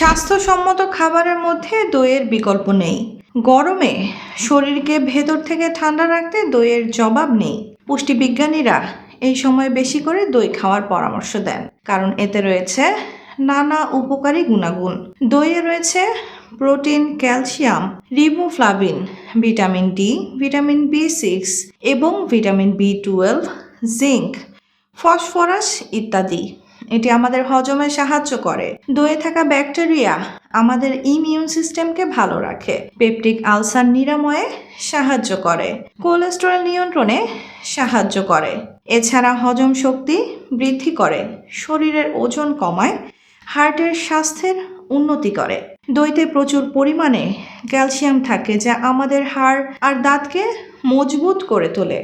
স্বাস্থ্যসম্মত খাবারের মধ্যে দইয়ের বিকল্প নেই। গরমে শরীরকে ভেতর থেকে ঠান্ডা রাখতে দইয়ের জবাব নেই। পুষ্টিবিজ্ঞানীরা এই সময় বেশি করে দই খাওয়ার পরামর্শ দেন, কারণ এতে রয়েছে নানা উপকারী গুণাগুণ। দইয়ে রয়েছে protein, calcium, riboflavin, vitamin D, vitamin বি6 এবং ভিটামিন বি12, জিঙ্ক, ফসফরাস ইত্যাদি। এটি আমাদের হজমে সাহায্য করে। দইয়ে থাকা ব্যাকটেরিয়া আমাদের ইমিউন সিস্টেমকে ভালো রাখে, পেপটিক আলসার নিরাময়ে সাহায্য করে, কোলেস্টেরল নিয়ন্ত্রণে সাহায্য করে। এছাড়া হজম শক্তি বৃদ্ধি করে, শরীরের ওজন কমায়, হার্টের স্বাস্থ্যের উন্নতি করে। দইতে প্রচুর পরিমাণে ক্যালসিয়াম থাকে, যা আমাদের হাড় আর দাঁতকে মজবুত করে তোলে।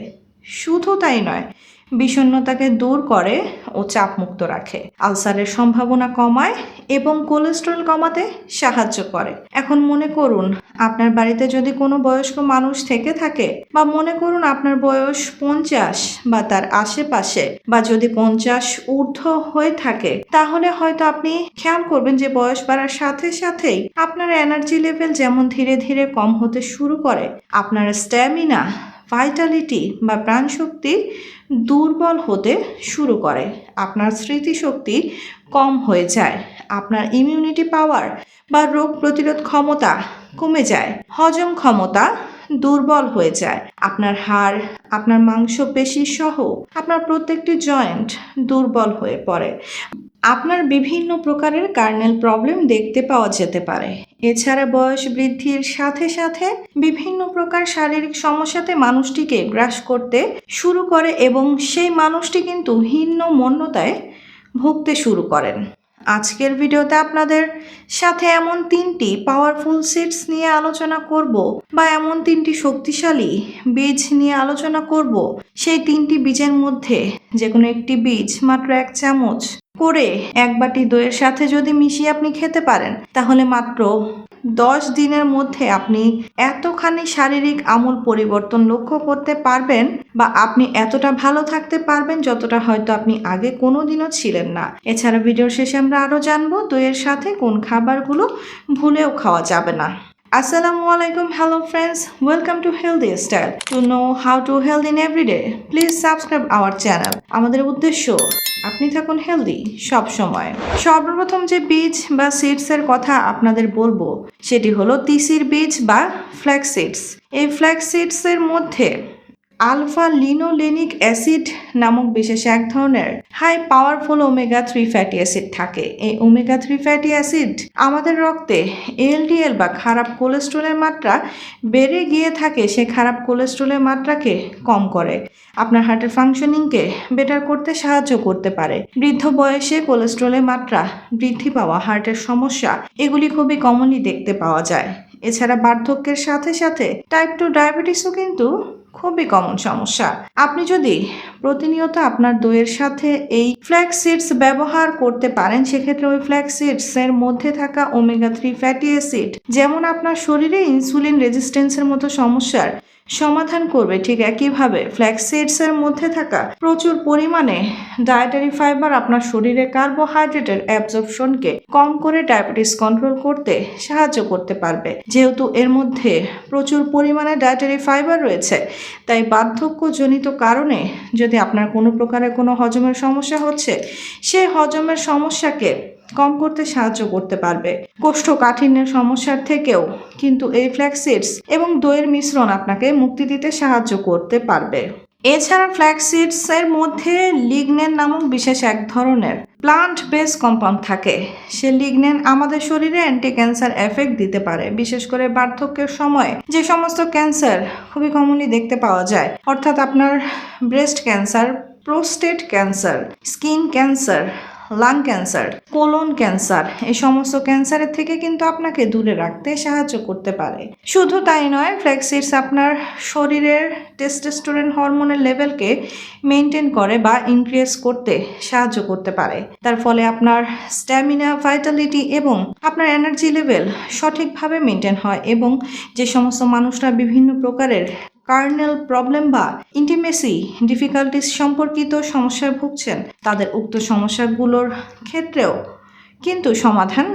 শুধু তাই নয়, বিষণ্ণতাকে দূর করে ও চাপমুক্ত রাখে, আলসারের সম্ভাবনা কমায় এবং কোলেস্টেরল কমাতে সাহায্য করে। এখন মনে করুন, আপনার বাড়িতে যদি কোনো বয়স্ক মানুষ থেকে থাকে, বা মনে করুন আপনার বয়স 50 বা তার আশেপাশে, বা যদি 50 ঊর্ধ্ব হয়ে থাকে, তাহলে হয়তো আপনি খেয়াল করবেন যে বয়স বাড়ার সাথে সাথেই আপনার এনার্জি লেভেল যেমন ধীরে ধীরে কম হতে শুরু করে, আপনার স্ট্যামিনা, ভাইটালিটি বা প্রাণশক্তি দুর্বল হতে শুরু করে, আপনার স্মৃতিশক্তি কম হয়ে যায়, আপনার ইমিউনিটি পাওয়ার বা রোগ প্রতিরোধ ক্ষমতা কমে যায়, হজম ক্ষমতা দুর্বল হয়ে যায়, আপনার হাড়, আপনার মাংসপেশি সহ আপনার প্রত্যেকটি জয়েন্ট দুর্বল হয়ে পড়ে। আপনার বিভিন্ন প্রকারের কার্নেল প্রবলেম দেখতে পাওয়া যেতে পারে। এছাড়া বয়স বৃদ্ধির সাথে সাথে বিভিন্ন প্রকার শারীরিক সমস্যাতে মানুষটিকে গ্রাস করতে শুরু করে এবং সেই মানুষটি কিন্তু হীনমন্যতায় ভুগতে শুরু করেন। আজকের ভিডিওতে আপনাদের সাথে এমন 3টি পাওয়ারফুল সিডস নিয়ে আলোচনা করব, বা এমন 3টি শক্তিশালী বীজ নিয়ে আলোচনা করব। সেই 3টি বীজের মধ্যে যে কোনো একটি বীজ মাত্র 1 চামচ করে 1 বাটি দইয়ের সাথে যদি মিশিয়ে আপনি খেতে পারেন, তাহলে মাত্র 10 দিনের মধ্যে আপনি এতখানি শারীরিক আমূল পরিবর্তন লক্ষ্য করতে পারবেন, বা আপনি এতটা ভালো থাকতে পারবেন যতটা হয়তো আপনি আগে কোনোদিনও ছিলেন না। এছাড়া ভিডিওর শেষে আমরা আরও জানবো দইয়ের সাথে কোন খাবারগুলো ভুলেও খাওয়া যাবে না। Assalamu alaikum, hello friends, welcome to Healthy Style. To know how to healthy in every day, please subscribe our channel. আমাদের উদ্দেশ্য আপনি থাকুন হেলদি সব সময়। সর্বপ্রথম যে বীজ বা সিডসের কথা আপনাদের বলবো, সেটি হলো তিসির বীজ বা ফ্ল্যাক্স সিডস। এই ফ্ল্যাক্স সিডসের মধ্যে আলফা লিনোলেনিক অ্যাসিড নামক বিশেষ এক ধরনের high powerful omega 3 fatty acid থাকে। এই ওমেগা 3 ফ্যাটি অ্যাসিড আমাদের রক্তে এলডিএল বা খারাপ কোলেস্ট্রলের মাত্রা বেড়ে গিয়ে থাকে, সে খারাপ কোলেস্ট্রলের মাত্রাকে কম করে, আপনার হার্টের ফাংশনিংকে বেটার করতে সাহায্য করতে পারে। বৃদ্ধ বয়সে কোলেস্ট্রলের মাত্রা বৃদ্ধি পাওয়া, হার্টের সমস্যা, এগুলি খুবই কমনলি দেখতে পাওয়া যায়। এছাড়া বার্ধক্যের সাথে সাথে টাইপ 2 ডায়াবেটিসও কিন্তু খুবই কমন সমস্যা। আপনি যদি প্রতিনিয়ত আপনার দইয়ের সাথে এই ফ্ল্যাক্স সিডস ব্যবহার করতে পারেন, সেক্ষেত্রে ওই ফ্ল্যাক্স সিডস এর মধ্যে থাকা ওমেগা 3 ফ্যাটি অ্যাসিড যেমন আপনার শরীরে ইনসুলিন রেজিস্ট্যান্সের মতো সমস্যার সমাধান করবে, ঠিক একইভাবে ফ্ল্যাক্স সিডস এর মধ্যে থাকা প্রচুর পরিমাণে ডায়েটারি ফাইবার আপনার শরীরে কার্বোহাইড্রেটের অ্যাবজর্পশনকে কম করে ডায়াবেটিস কন্ট্রোল করতে সাহায্য করতে পারবে। যেহেতু এর মধ্যে প্রচুর পরিমাণে ডায়েটারি ফাইবার রয়েছে, তাই বার্ধক্যজনিত কারণে যদি আপনার কোনো প্রকারের কোনো হজমের সমস্যা হচ্ছে, সেই হজমের সমস্যাকে কম করতে সাহায্য করতে পারবে। কোষ্ঠকাঠিন্যের সমস্যার থেকেও কিন্তু এই ফ্ল্যাক্স সিডস এবং দইয়ের মিশ্রণ আপনাকে মুক্তি দিতে সাহায্য করতে পারবে। এছাড়া ফ্ল্যাক্স সিডস এর মধ্যে লিগনেন নামক বিশেষ এক ধরনের প্লান্ট বেস কম্পাউন্ড থাকে। সে লিগনেন আমাদের শরীরে অ্যান্টি ক্যান্সার এফেক্ট দিতে পারে, বিশেষ করে বার্ধক্যের সময় যে সমস্ত ক্যান্সার খুবই কমনলি দেখতে পাওয়া যায়, অর্থাৎ আপনার breast cancer, prostate cancer, skin cancer, lung cancer, colon cancer, এই সমস্ত ক্যান্সারের থেকে কিন্তু আপনাকে দূরে রাখতে সাহায্য করতে পারে। শুধু তাই নয়, ফ্ল্যাক্স সিডস আপনার শরীরের টেস্টোস্টেরন হরমোনের লেভেলকে মেনটেন করে বা ইনক্রিজ করতে সাহায্য করতে পারে। তার ফলে আপনার স্ট্যামিনা, ভাইটালিটি এবং আপনার এনার্জি লেভেল সঠিকভাবে মেনটেন হয়, এবং যে সমস্ত মানুষরা বিভিন্ন প্রকারের কার্নেল প্রবলেম বা ইন্টিমেসি ডিফিকাল্টিস সম্পর্কিত সমস্যায় ভুগছেন, তাদের উক্ত সমস্যাগুলোর ক্ষেত্রেও কিন্তু সমাধান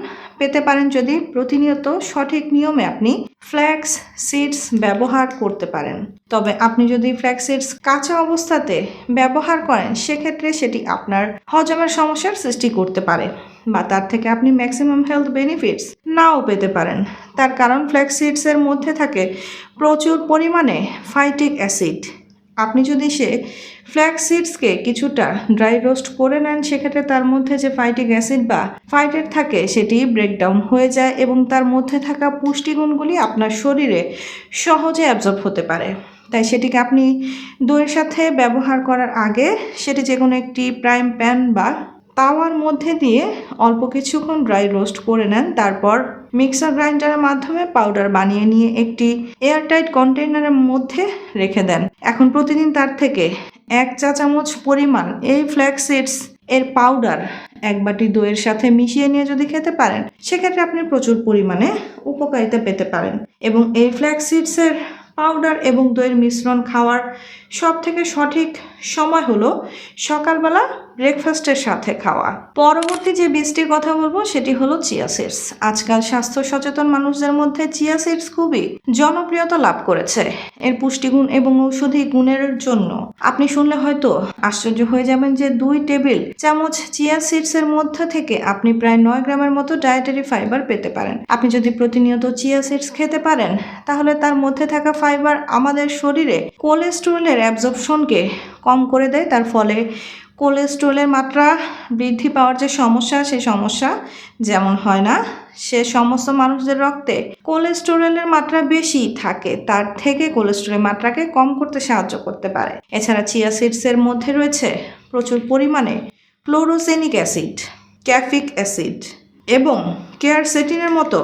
পেতে পারেন যদি প্রতিনিয়ত সঠিক নিয়মে আপনি ফ্ল্যাক্স সিডস ব্যবহার করতে পারেন। তবে আপনি যদি ফ্ল্যাক্স সিডস কাঁচা অবস্থাতে ব্যবহার করেন সেক্ষেত্রে সেটি আপনার হজমের সমস্যার সৃষ্টি করতে পারে বা তার থেকে আপনি ম্যাক্সিমাম হেলথ বেনিফিটস নাও পেতে পারেন। তার কারণ ফ্ল্যাক্স সিডসের মধ্যে থাকে প্রচুর পরিমাণে ফাইটিক অ্যাসিড। আপনি যদি ফ্ল্যাক্স সিডসকে কিছুটা ড্রাই রোস্ট করে নেন সেক্ষেত্রে তার মধ্যে যে ফাইটিক অ্যাসিড বা ফাইটেট থাকে সেটি ব্রেকডাউন হয়ে যায় এবং তার মধ্যে থাকা পুষ্টিগুণগুলি আপনার শরীরে সহজে অ্যাবজর্ব হতে পারে। তাই সেটিকে আপনি দইয়ের সাথে ব্যবহার করার আগে সেটি যে কোনো একটি প্রাইম প্যান বা তাওয়ার মধ্যে দিয়ে অল্প কিছুক্ষণ ড্রাই রোস্ট করে নেন। তারপর মিক্সার গ্রাইন্ডারের মাধ্যমে পাউডার বানিয়ে নিয়ে একটি এয়ারটাইট কন্টেইনারের মধ্যে রেখে দেন। এখন প্রতিদিন তার থেকে 1 চা চামচ পরিমাণ এই ফ্ল্যাক্স সিডস এর পাউডার 1 বাটি দইয়ের সাথে মিশিয়ে নিয়ে যদি খেতে পারেন সেক্ষেত্রে আপনি প্রচুর পরিমাণে উপকারিতা পেতে পারেন। এবং এই ফ্ল্যাক্স সিডসের পাউডার এবং দইয়ের মিশ্রণ খাওয়ার সব থেকে সঠিক সময় হলো সকালবেলা ব্রেকফাস্টের সাথে খাওয়া। পরবর্তী যে বীজটির কথা বলবো সেটি হলো চিয়া সিডস। আজকাল স্বাস্থ্য সচেতন মানুষদের মধ্যে চিয়া সিডস খুবই জনপ্রিয়তা লাভ করেছে এর পুষ্টিগুণ এবং ঔষধি গুণের জন্য। আপনি শুনলে হয়তো আশ্চর্য হয়ে যাবেন যে 2 টেবিল চামচ চিয়া সিডস এর মধ্যে থেকে আপনি প্রায় 9 গ্রামের মতো ডায়েটারি ফাইবার পেতে পারেন। আপনি যদি প্রতিনিয়ত চিয়া সিডস খেতে পারেন তাহলে তার মধ্যে থাকা ফাইবার আমাদের শরীরে কোলেস্টেরলের অ্যাবজর্পশনকে কম করে দেয়। তার ফলে কোলেস্টেরলের মাত্রা বৃদ্ধি পাওয়ার যে সমস্যা সেই সমস্যা যেমন হয় না, সে সমস্ত মানুষদের রক্তে কোলেস্টেরলের মাত্রা বেশি থাকে তার থেকে কোলেস্টেরলের মাত্রাকে কম করতে সাহায্য করতে পারে। এছাড়া চিয়া সিডসের মধ্যে রয়েছে প্রচুর পরিমাণে ক্লোরোজেনিক অ্যাসিড, ক্যাফিক অ্যাসিড এবং কেয়ারসেটিনের মতো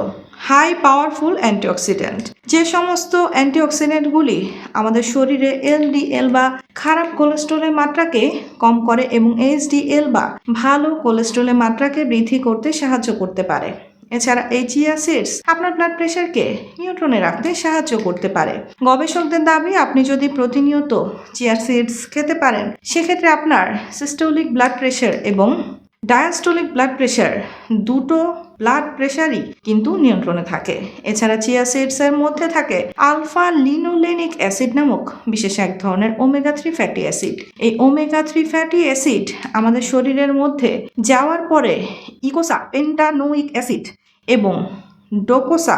হাই পাওয়ারফুল অ্যান্টিঅক্সিডেন্ট। যে সমস্ত অ্যান্টিঅক্সিডেন্টগুলি আমাদের শরীরে এলডিএল বা খারাপ কোলেস্টেরলের মাত্রাকে কম করে এবং এইচডিএল বা ভালো কোলেস্টেরলের মাত্রাকে বৃদ্ধি করতে সাহায্য করতে পারে। এছাড়া এই চিয়া সিডস আপনার ব্লাড প্রেশারকে নিয়ন্ত্রণে রাখতে সাহায্য করতে পারে। গবেষকদের দাবি আপনি যদি প্রতিনিয়ত চিয়া সিডস খেতে পারেন সেক্ষেত্রে আপনার সিস্টোলিক ব্লাড প্রেশার এবং ডায়াস্টোলিক ব্লাড প্রেশার দুটো ব্লাড প্রেশারই কিন্তু নিয়ন্ত্রণে থাকে। এছাড়া চিয়া সিডস এর মধ্যে থাকে আলফা লিনোলেনিক অ্যাসিড নামক বিশেষ এক ধরনের ওমেগা 3 ফ্যাটি অ্যাসিড। এই ওমেগা 3 ফ্যাটি অ্যাসিড আমাদের শরীরের মধ্যে যাওয়ার পরে ইকোসা পেন্টানোইক অ্যাসিড এবং ডোকোসা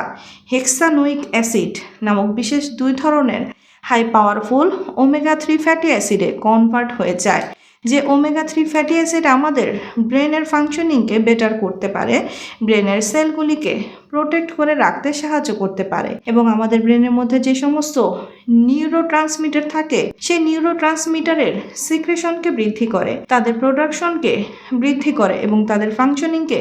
হেক্সানোইক অ্যাসিড নামক বিশেষ 2 ধরনের হাই পাওয়ারফুল ওমেগা 3 ফ্যাটি অ্যাসিডে কনভার্ট হয়ে যায়। যে ওমেগা 3 ফ্যাটি অ্যাসিড আমাদের ব্রেনের ফাংশনিংকে বেটার করতে পারে, ব্রেনের সেলগুলিকে প্রোটেক্ট করে রাখতে সাহায্য করতে পারে এবং আমাদের ব্রেনের মধ্যে যে সমস্ত নিউরোট্রান্সমিটার থাকে সেই নিউরোট্রান্সমিটারের সিক্রেশনকে বৃদ্ধি করে, তাদের প্রোডাকশনকে বৃদ্ধি করে এবং তাদের ফাংশনিংকে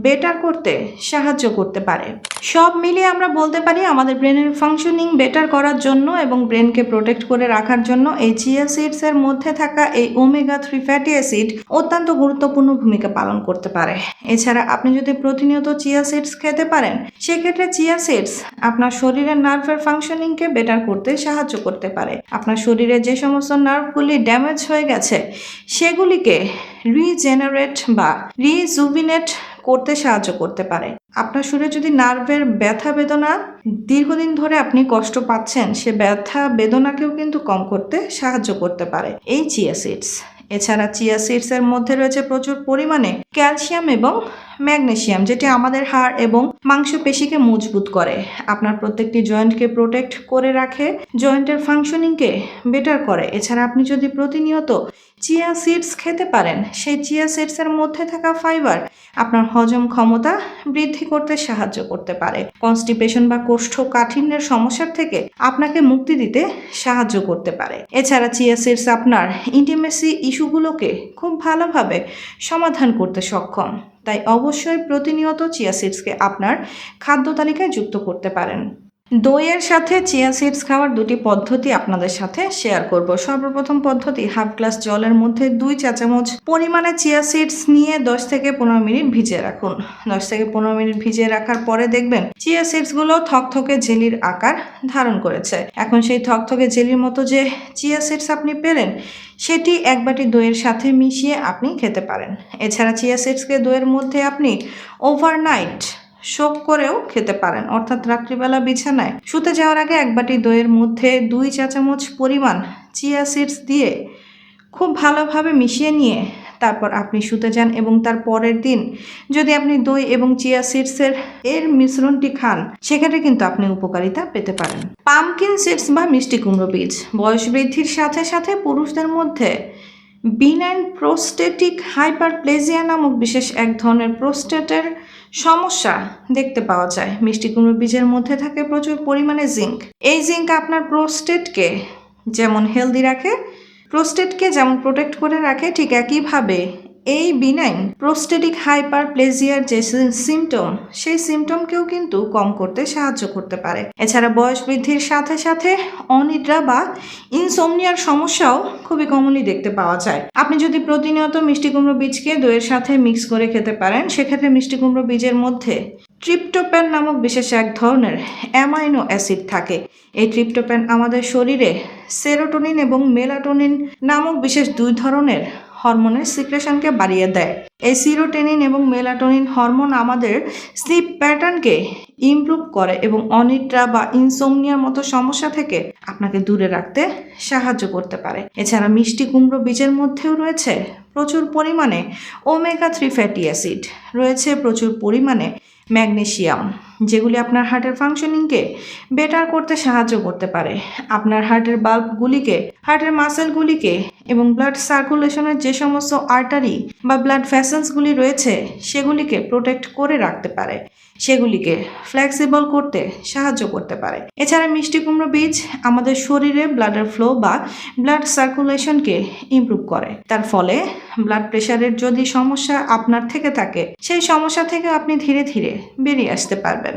বেটার করতে সাহায্য করতে পারে। সব মিলিয়ে আমরা বলতে পারি আমাদের ব্রেনের ফাংশনিং বেটার করার জন্য এবং ব্রেনকে প্রোটেক্ট করে রাখার জন্য এই চিয়া সিডস এর মধ্যে থাকা এই ওমেগা 3 ফ্যাটি অ্যাসিড অত্যন্ত গুরুত্বপূর্ণ ভূমিকা পালন করতে পারে। এছাড়া আপনি যদি প্রতিনিয়ত চিয়া সিডস খেতে পারেন সেক্ষেত্রে চিয়া সিডস আপনার শরীরের নার্ভের ফাংশনিংকে বেটার করতে সাহায্য করতে পারে। আপনার শরীরে যে সমস্ত নার্ভগুলি ড্যামেজ হয়ে গেছে সেগুলিকে রিজেনারেট বা রিজুভিনেট করতে সাহায্য করতে পারে। আপনার শরীরে যদি নার্ভের ব্যথা বেদনা দীর্ঘদিন ধরে আপনি কষ্ট পাচ্ছেন সে ব্যথা বেদনাকেও কিন্তু কম করতে সাহায্য করতে পারে এই চিয়া সিডস। এছাড়া চিয়া সিডস এর মধ্যে রয়েছে প্রচুর পরিমাণে ক্যালসিয়াম এবং ম্যাগনেসিয়াম যেটি আমাদের হাড় এবং মাংসপেশিকে মজবুত করে, আপনার প্রত্যেকটি জয়েন্টকে প্রোটেক্ট করে রাখে, জয়েন্টের ফাংশনিংকে বেটার করে। এছাড়া আপনি যদি প্রতিনিয়ত চিয়া সিডস খেতে পারেন সেই চিয়া সিডস এর মধ্যে থাকা ফাইবার আপনার হজম ক্ষমতা বৃদ্ধি করতে সাহায্য করতে পারে, কনস্টিপেশন বা কোষ্ঠকাঠিন্যের সমস্যার থেকে আপনাকে মুক্তি দিতে সাহায্য করতে পারে। এছাড়া চিয়া সিডস আপনার ইন্টিমেসি ইস্যুগুলোকে খুব ভালোভাবে সমাধান করতে সক্ষম। তাই অবশ্যই প্রতিনিয়ত চিয়া সিডসকে আপনার খাদ্য তালিকায় যুক্ত করতে পারেন। দইয়ের সাথে চিয়া সিডস খাওয়ার 2টি পদ্ধতি আপনাদের সাথে শেয়ার করব। সর্বপ্রথম পদ্ধতি, হাফ গ্লাস জলের মধ্যে 2 চা চামচ পরিমাণে চিয়া সিডস নিয়ে 10 থেকে 15 মিনিট ভিজিয়ে রাখুন। 10 থেকে 15 মিনিট ভিজিয়ে রাখার পরে দেখবেন চিয়া সিডসগুলো থকথকে জেলির আকার ধারণ করেছে। এখন সেই থকথকে জেলির মতো যে চিয়া সিডস আপনি পেলেন সেটি 1 বাটি দইয়ের সাথে মিশিয়ে আপনি খেতে পারেন। এছাড়া চিয়া সিডসকে দইয়ের মধ্যে আপনি ওভারনাইট শোক করেও খেতে পারেন, অর্থাৎ রাত্রিবেলা বিছানায় শুতে যাওয়ার আগে এক বাটি দইয়ের মধ্যে 2 চা চামচ পরিমাণ চিয়া সিডস দিয়ে খুব ভালোভাবে মিশিয়ে নিয়ে তারপর আপনি শুতে যান এবং তার পরের দিন যদি আপনি দই এবং চিয়া সিডসের মিশ্রণটি খান, সেক্ষেত্রে কিন্তু আপনি উপকারিতা পেতে পারেন। পামকিন সিডস বা মিষ্টি কুমড়ো বীজ বয়স বৃদ্ধির সাথে সাথে পুরুষদের মধ্যে বিনাইন প্রোস্টেটিক হাইপারপ্লেজিয়া নামক বিশেষ এক ধরনের প্রোস্টেটের সমস্যা দেখতে পাওয়া যায়। মিষ্টি কুমড়ো বীজের মধ্যে থাকে প্রচুর পরিমাণে জিঙ্ক। এই জিঙ্ক আপনার প্রোস্টেটকে যেমন হেলদি রাখে, প্রোস্টেটকে যেমন প্রোটেক্ট করে রাখে, ঠিক একইভাবে এই বিনাইন প্রোস্টেটিক হাইপারপ্লেজিয়ার যে সিমটম, সেই সিমটমকেও কিন্তু কম করতে সাহায্য করতে পারে। এছাড়া বয়স বৃদ্ধির সাথে সাথে অনিদ্রা বা ইনসোমনিয়ার সমস্যাও খুবই কমনলি দেখতে পাওয়া যায়। আপনি যদি প্রতিনিয়ত মিষ্টি কুমড়ো বীজকে দইয়ের সাথে মিক্স করে খেতে পারেন, সেক্ষেত্রে মিষ্টি কুমড়ো বীজের মধ্যে ট্রিপ্টোপ্যান নামক বিশেষ এক ধরনের অ্যামাইনো অ্যাসিড থাকে। এই ট্রিপ্টোপ্যান আমাদের শরীরে সেরোটোনিন এবং মেলাটোনিন নামক বিশেষ 2 ধরনের হরমোনের সিক্রেশনকে বাড়িয়ে দেয়। এই সেরোটোনিন এবং মেলাটোনিন হরমোন আমাদের স্লিপ প্যাটার্নকে ইমপ্রুভ করে এবং অনিদ্রা বা ইনসোমনিয়ার মতো সমস্যা থেকে আপনাকে দূরে রাখতে সাহায্য করতে পারে। এছাড়া মিষ্টি কুমড়ো বীজের মধ্যেও রয়েছে প্রচুর পরিমাণে ওমেগা 3 ফ্যাটি অ্যাসিড, রয়েছে প্রচুর পরিমাণে ম্যাগনেসিয়াম, যেগুলি আপনার হার্টের ফাংশনিংকে বেটার করতে সাহায্য করতে পারে। আপনার হার্টের বাল্বগুলিকে, হার্টের মাসেলগুলিকে এবং ব্লাড সার্কুলেশনের যে সমস্ত আর্টারি বা ব্লাড ভেসেলসগুলি রয়েছে সেগুলিকে প্রোটেক্ট করে রাখতে পারে, সেগুলিকে ফ্লেক্সিবল করতে সাহায্য করতে পারে। এছাড়া মিষ্টি কুমড়ো বীজ আমাদের শরীরে ব্লাডের ফ্লো বা ব্লাড সার্কুলেশনকে ইমপ্রুভ করে। তার ফলে ব্লাড প্রেশারের যদি সমস্যা আপনার থেকে থাকে, সেই সমস্যা থেকে আপনি ধীরে ধীরে বেরিয়ে আসতে পারবেন।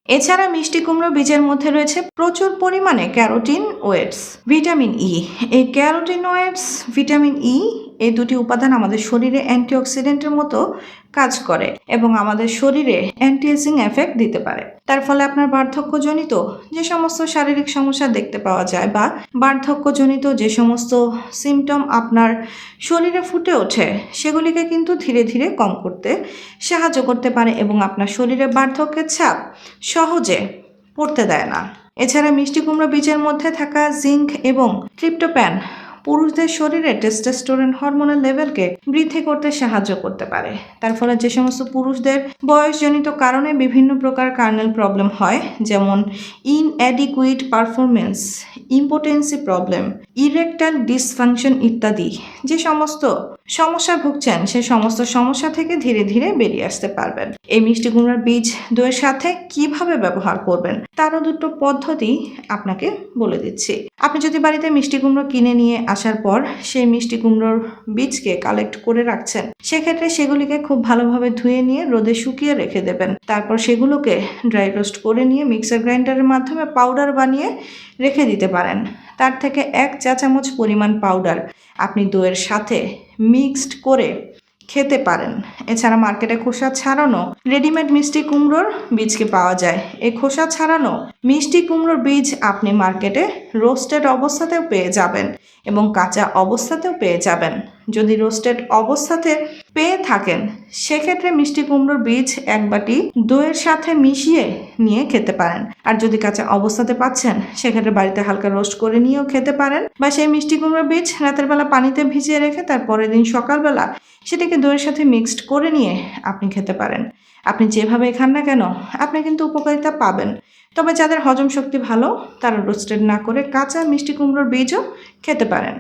এছাড়া মিষ্টি কুমড়ো বীজের মধ্যে রয়েছে প্রচুর পরিমাণে ক্যারোটিনয়েডস, ভিটামিন ই। এই ক্যারোটিনয়েডস, ভিটামিন ই, এই দুটি উপাদান আমাদের শরীরে অ্যান্টিঅক্সিডেন্টের মতো কাজ করে এবং আমাদের শরীরে অ্যান্টি এজিং এফেক্ট দিতে পারে। তার ফলে আপনার বার্ধক্যজনিত যে সমস্ত শারীরিক সমস্যা দেখতে পাওয়া যায় বা বার্ধক্যজনিত যে সমস্ত সিমটম আপনার শরীরে ফুটে ওঠে, সেগুলিকে কিন্তু ধীরে ধীরে কম করতে সাহায্য করতে পারে এবং আপনার শরীরে বার্ধক্যের ছাপ সহজে পড়তে দেয় না। এছাড়া মিষ্টি কুমড়ো বীজের মধ্যে থাকা জিঙ্ক এবং ট্রিপ্টোপ্যান পুরুষদের শরীরে টেস্টোস্টেরন হরমোনের লেভেলকে বৃদ্ধি করতে সাহায্য করতে পারে। তার ফলে যে সমস্ত পুরুষদের বয়সজনিত কারণে বিভিন্ন প্রকার কার্নেল প্রবলেম হয়, যেমন inadequate performance, impotency problem, erectile dysfunction ইত্যাদি যে সমস্ত সমস্যা ভুগছেন, সেই সমস্ত সমস্যা থেকে ধীরে ধীরে বেরিয়ে আসতে পারবেন। এই মিষ্টি কুমড়ার বীজ দইয়ের সাথে কিভাবে ব্যবহার করবেন তারও 2টো পদ্ধতি আপনাকে বলে দিচ্ছি। আপনি যদি বাড়িতে মিষ্টি কুমড়ো কিনে নিয়ে আসার পর সেই মিষ্টি কুমড়োর বীজকে কালেক্ট করে রাখছেন, সেক্ষেত্রে সেগুলিকে খুব ভালোভাবে ধুয়ে নিয়ে রোদে শুকিয়ে রেখে দেবেন। তারপর সেগুলোকে ড্রাই রোস্ট করে নিয়ে মিক্সার গ্রাইন্ডারের মাধ্যমে পাউডার বানিয়ে রেখে দিতে পারেন। তার থেকে 1 চা চামচ পরিমাণ পাউডার আপনি দইয়ের সাথে মিক্সড করে খেতে পারেন। এছাড়া মার্কেটে খোসা ছাড়ানো রেডিমেড মিষ্টি কুমড়োর বীজকে পাওয়া যায়। এই খোসা ছাড়ানো মিষ্টি কুমড়োর বীজ আপনি মার্কেটে রোস্টেড অবস্থাতেও পেয়ে যাবেন এবং কাঁচা অবস্থাতেও পেয়ে যাবেন। যদি রোস্টেড অবস্থাতে পেয়ে থাকেন, সেক্ষেত্রে মিষ্টি কুমড়োর বীজ 1 বাটি দইয়ের সাথে মিশিয়ে নিয়ে খেতে পারেন। আর যদি কাঁচা অবস্থাতে পাচ্ছেন, সেক্ষেত্রে বাড়িতে হালকা রোস্ট করে নিয়েও খেতে পারেন, বা সেই মিষ্টি কুমড়োর বীজ রাতের বেলা পানিতে ভিজিয়ে রেখে তার পরের দিন সকালবেলা সেটাকে দইয়ের সাথে মিক্সড করে নিয়ে আপনি খেতে পারেন। আপনি যেভাবে খান না কেন, আপনি কিন্তু উপকারিতা পাবেন। তবে যাদের হজম শক্তি ভালো, তারা রোস্টেড না করে কাঁচা মিষ্টি কুমড়োর বীজও খেতে পারেন।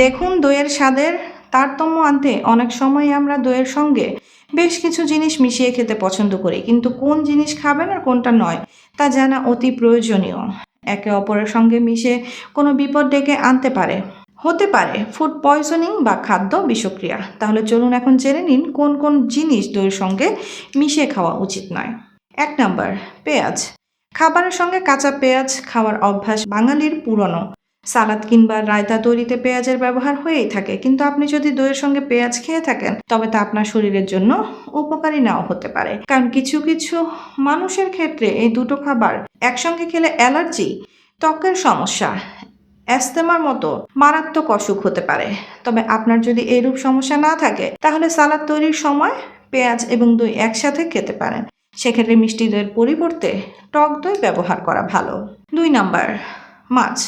দেখুন, দইয়ের স্বাদের তারতম্য আনতে অনেক সময় আমরা দইয়ের সঙ্গে বেশ কিছু জিনিস মিশিয়ে খেতে পছন্দ করি, কিন্তু কোন জিনিস খাবেন আর কোনটা নয় তা জানা অতি প্রয়োজনীয়। একে অপরের সঙ্গে মিশে কোনো বিপদ ডেকে আনতে পারে, হতে পারে ফুড পয়জনিং বা খাদ্য বিষক্রিয়া। তাহলে চলুন এখন জেনে নিন কোন কোন জিনিস দইয়ের সঙ্গে মিশিয়ে খাওয়া উচিত নয়। 1 নাম্বার, পেঁয়াজ। খাবারের সঙ্গে কাঁচা পেঁয়াজ খাওয়ার অভ্যাস বাঙালির পুরনো। সালাদ কিংবা রায়তা তৈরিতে পেঁয়াজের ব্যবহার হয়েই থাকে, কিন্তু আপনি যদি দইয়ের সঙ্গে পেঁয়াজ খেয়ে থাকেন, তবে তা আপনার শরীরের জন্য উপকারী নাও হতে পারে। কারণ কিছু কিছু মানুষের ক্ষেত্রে এই 2টো খাবার একসঙ্গে খেলে অ্যালার্জি, ত্বকের সমস্যা, অ্যাস্তেমার মতো মারাত্মক অসুখ হতে পারে। তবে আপনার যদি এরূপ সমস্যা না থাকে, তাহলে সালাদ তৈরির সময় পেঁয়াজ এবং দই একসাথে খেতে পারেন। সেক্ষেত্রে মিষ্টি দইয়ের পরিবর্তে টক দই ব্যবহার করা ভালো। 2 নাম্বার, মাছ।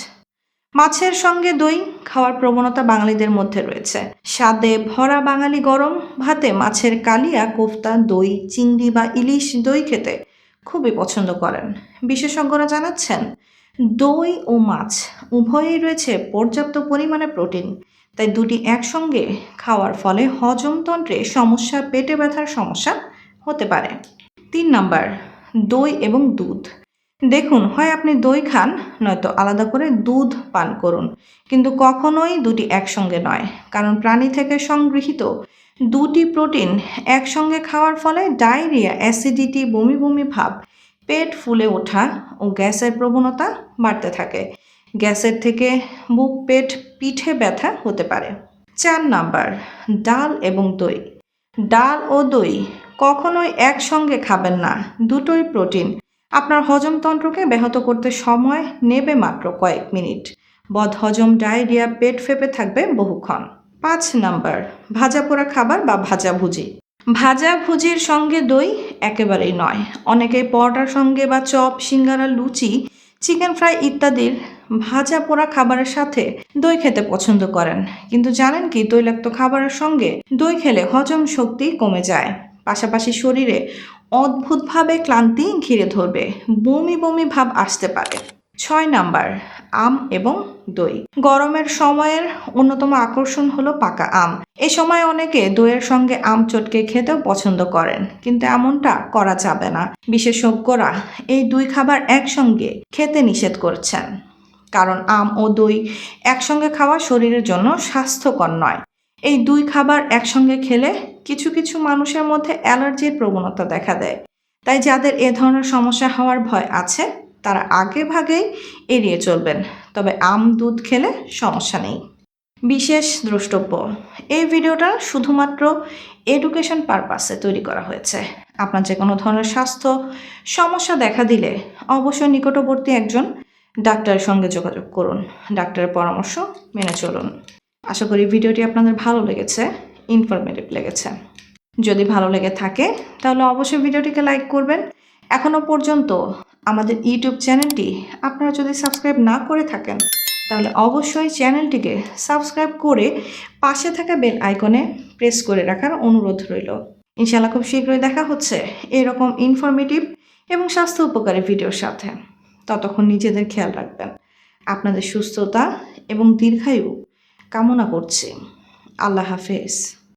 মাছের সঙ্গে দই খাওয়ার প্রবণতা বাঙালিদের মধ্যে রয়েছে। স্বাদে ভরা বাঙালি গরম ভাতে মাছের কালিয়া, কোফতা, দই, চিংড়ি বা ইলিশ দই খেতে খুবই পছন্দ করেন। বিশেষজ্ঞরা জানাচ্ছেন দই ও মাছ উভয়েই রয়েছে পর্যাপ্ত পরিমাণে প্রোটিন, তাই দুটি একসঙ্গে খাওয়ার ফলে হজমতন্ত্রে সমস্যা, পেটে ব্যথার সমস্যা হতে পারে। 3 নাম্বার, দই এবং দুধ। দেখুন, হয় আপনি দই খান নয়তো আলাদা করে দুধ পান করুন, কিন্তু কখনোই দুটি একসঙ্গে নয়, কারণ প্রাণী থেকে সংগৃহীত দুটি প্রোটিন একসঙ্গে খাওয়ার ফলে ডায়রিয়া, অ্যাসিডিটি, বমি বমি ভাব, পেট ফুলে ওঠা ও গ্যাসের প্রবণতা বাড়তে থাকে। গ্যাসের থেকে বুক, পেট, পিঠে ব্যথা হতে পারে। 4 নাম্বার, ডাল এবং দই। ডাল ও দই কখনোই একসঙ্গে খাবেন না, দুটোই প্রোটিন। আপনার হজমতন্ত্রকে ব্যাহত করতে সময় নেবে মাত্র কয়েক মিনিট। বদহজম, ডায়রিয়া, পেট ফেপে থাকবে বহুক্ষণ। 5 নাম্বার, ভাজা পোড়া খাবার বা ভাজাভুজি। ভাজাভুজির সঙ্গে দই একেবারেই নয়। অনেকেই পরোটার সঙ্গে বা চপ, সিঙ্গারা, লুচি, চিকেন ফ্রাই ইত্যাদির ভাজা পোড়া খাবারের সাথে দই খেতে পছন্দ করেন, কিন্তু জানেন কি, তৈলাক্ত খাবারের সঙ্গে দই খেলে হজম শক্তি কমে যায়, পাশাপাশি শরীরে অদ্ভুতভাবে ক্লান্তি ঘিরে ধরবে, বমি বমি ভাব আসতে পারে। 6 নাম্বার, আম এবং দই। গরমের সময়ের অন্যতম আকর্ষণ হলো পাকা আম। এ সময় অনেকে দইয়ের সঙ্গে আম চটকে খেতেও পছন্দ করেন, কিন্তু এমনটা করা যাবে না। বিশেষজ্ঞরা এই দুই খাবার একসঙ্গে খেতে নিষেধ করছেন, কারণ আম ও দই একসঙ্গে খাওয়া শরীরের জন্য স্বাস্থ্যকর নয়। এই দুই খাবার একসঙ্গে খেলে কিছু কিছু মানুষের মধ্যে অ্যালার্জির প্রবণতা দেখা দেয়, তাই যাদের এ ধরনের সমস্যা হওয়ার ভয় আছে তারা আগে ভাগেই এড়িয়ে চলবেন। তবে আম, দুধ খেলে সমস্যা নেই। বিশেষ দ্রষ্টব্য, এই ভিডিওটা শুধুমাত্র এডুকেশন পারপাসে তৈরি করা হয়েছে। আপনার যে কোনো ধরনের স্বাস্থ্য সমস্যা দেখা দিলে অবশ্যই নিকটবর্তী একজন ডাক্তারের সঙ্গে যোগাযোগ করুন, ডাক্তারের পরামর্শ মেনে চলুন। আশা করি ভিডিওটি আপনাদের ভালো লেগেছে, ইনফরমেটিভ লেগেছে। যদি ভালো লেগে থাকে তাহলে অবশ্যই ভিডিওটিকে লাইক করবেন। এখনও পর্যন্ত আমাদের ইউটিউব চ্যানেলটি আপনারা যদি সাবস্ক্রাইব না করে থাকেন তাহলে অবশ্যই চ্যানেলটিকে সাবস্ক্রাইব করে পাশে থাকা বেল আইকনে প্রেস করে রাখার অনুরোধ রইল। ইনশাআল্লাহ খুব শীঘ্রই দেখা হচ্ছে এরকম ইনফরমেটিভ এবং স্বাস্থ্য উপকারী ভিডিওর সাথে। ততক্ষণ নিজেদের খেয়াল রাখবেন। আপনাদের সুস্থতা এবং দীর্ঘায়ু কামনা করছি। আল্লাহ হাফেজ।